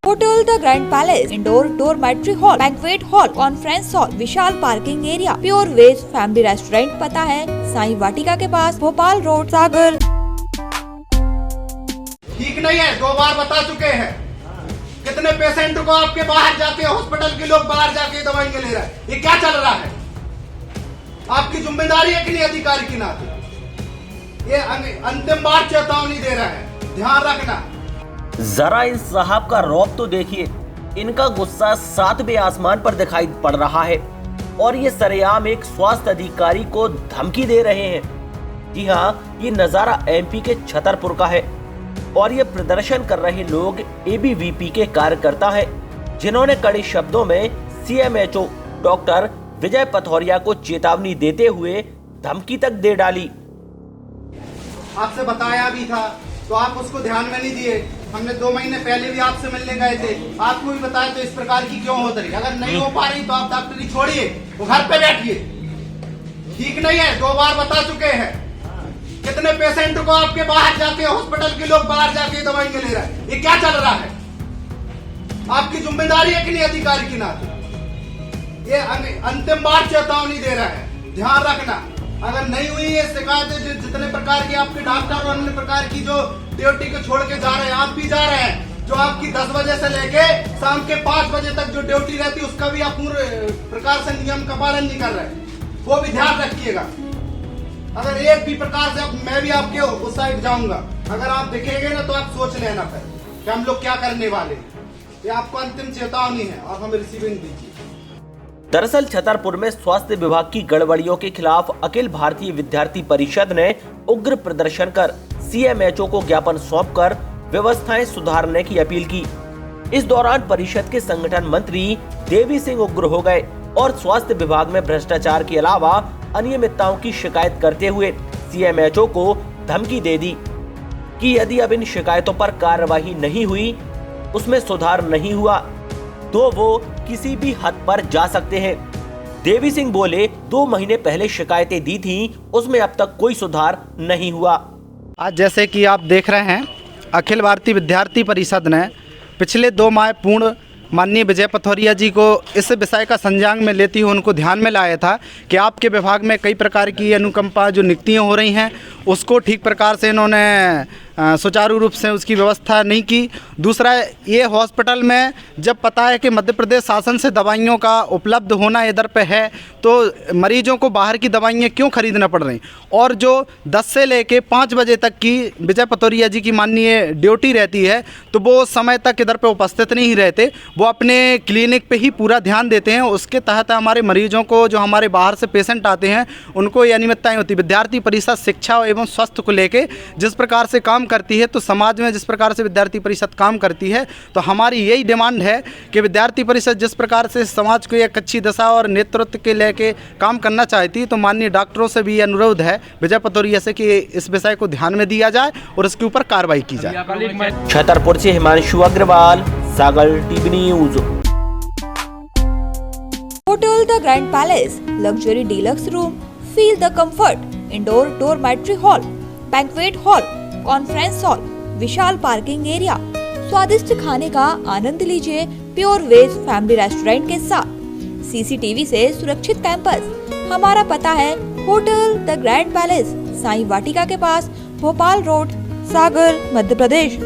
Hotel the grand palace, indoor dormitory hall, banquet hall, conference hall, विशाल parking area, pure veg family restaurant. पता है साईं वाटिका के पास, Bhopal road, सागर। ठीक नहीं है, 2 बार बता चुके हैं। कितने पेशेंट को आपके बाहर जाके हॉस्पिटल के लोग बाहर जाके दवाइयां ले रहे हैं, ये क्या चल रहा है? आपकी जिम्मेदारी है कि नहीं अधिकारी के नाते? ये अंतिम बार चेतावनी दे रहा है, ध्यान रखना। जरा इन साहब का रौब तो देखिए, इनका गुस्सा 7वें आसमान पर दिखाई पड़ रहा है और ये सरेआम एक स्वास्थ्य अधिकारी को धमकी दे रहे हैं। जी हाँ, ये नजारा एमपी के छतरपुर का है और ये प्रदर्शन कर रहे लोग एबीवीपी के कार्यकर्ता हैं, जिन्होंने कड़े शब्दों में सीएमएचओ डॉक्टर विजय पथौरिया को चेतावनी देते हुए धमकी तक दे डाली। आपसे बताया भी था तो आप उसको ध्यान में नहीं दिए। हमने 2 महीने पहले भी आपसे मिलने गए थे, आपको भी बताया तो इस प्रकार की क्यों हो रही? अगर नहीं हो पा रही तो आप डॉक्टरी छोड़िए, वो घर पे बैठिए। ठीक नहीं है, 2 बार बता चुके हैं। कितने पेशेंट को आपके बाहर जाके हॉस्पिटल के लोग बाहर जाके दवाइयां ले रहे हैं, ये क्या चल रहा है? आपकी जिम्मेदारी है कि नहीं अधिकारी के नाते? ये अंतिम बार चेतावनी दे रहा है, ध्यान रखना। अगर नहीं हुई ये शिकायतें, जितने प्रकार की आपके डॉक्टर और अन्य प्रकार की जो ड्यूटी को छोड़ के जा रहे हैं, आप भी जा रहे हैं, जो आपकी 10 बजे से लेके शाम के 5 बजे तक जो ड्यूटी रहती है उसका भी आप पूरे प्रकार से नियम का पालन नहीं कर रहे, वो भी ध्यान रखिएगा। अगर एक भी प्रकार से मैं भी आपके उस साइड जाऊंगा, अगर आप दिखेंगे ना तो आप सोच लेना फिर कि हम लोग क्या करने वाले। ये आपको अंतिम चेतावनी है, आप हमें रिसीविंग दीजिए। दरअसल छतरपुर में स्वास्थ्य विभाग की गड़बड़ियों के खिलाफ अखिल भारतीय विद्यार्थी परिषद ने उग्र प्रदर्शन कर सीएमएचओ को ज्ञापन सौंपकर व्यवस्थाएं सुधारने की अपील की। इस दौरान परिषद के संगठन मंत्री देवी सिंह उग्र हो गए और स्वास्थ्य विभाग में भ्रष्टाचार के अलावा अनियमितताओं की शिकायत करते हुए सीएमएचओ को धमकी दे दी कि यदि अब इन शिकायतों पर कार्रवाई नहीं हुई, उसमें सुधार नहीं हुआ तो वो किसी भी हद पर जा सकते हैं। देवी सिंह बोले, 2 महीने पहले शिकायतें दी थी, उसमें अब तक कोई सुधार नहीं हुआ। आज जैसे कि आप देख रहे हैं, अखिल भारतीय विद्यार्थी परिषद ने पिछले 2 माह पूर्ण माननीय विजय पथौरिया जी को इस विषय का संज्ञान में लेती हुए उनको ध्यान में लाया था कि आपके विभाग में कई प्रकार की अनुकंपा जो नियुक्तियाँ हो रही हैं उसको ठीक प्रकार से इन्होंने सुचारू रूप से उसकी व्यवस्था नहीं की। दूसरा, ये हॉस्पिटल में जब पता है कि मध्य प्रदेश शासन से दवाइयों का उपलब्ध होना इधर पे है तो मरीजों को बाहर की दवाइयाँ क्यों खरीदना पड़ रही, और जो 10 से लेके 5 बजे तक की विजय पथौरिया जी की माननीय ड्यूटी रहती है तो वो समय तक इधर पे उपस्थित नहीं रहते, वो अपने क्लिनिक पे ही पूरा ध्यान देते हैं। उसके तहत हमारे मरीजों को, जो हमारे बाहर से पेशेंट आते हैं, उनको ये अनियमितताएँ होती। विद्यार्थी परिषद शिक्षा एवं स्वास्थ्य को लेके जिस प्रकार से काम करती है, तो समाज में जिस प्रकार से विद्यार्थी परिषद काम करती है, तो हमारी यही डिमांड है कि विद्यार्थी परिषद जिस प्रकार से समाज को एक अच्छी दशा और नेतृत्व के लेके काम करना चाहती है, तो माननीय डॉक्टरों से भी अनुरोध है विजय पथौरिया से कि इस विषय को ध्यान में दिया जाए और इसके ऊपर कार्रवाई की जाए। छतरपुर से Himanshu Agrawal, Sagar TV news. Hotel the grand Palace, luxury deluxe room, feel the comfort, indoor dormitory hall, banquet hall, conference hall, विशाल पार्किंग एरिया। स्वादिष्ट खाने का आनंद लीजिए प्योर वेज फैमिली रेस्टोरेंट के साथ। सीसीटीवी से सुरक्षित कैंपस। हमारा पता है hotel the grand Palace, Sai Vatika के पास, भोपाल रोड, सागर, मध्य प्रदेश।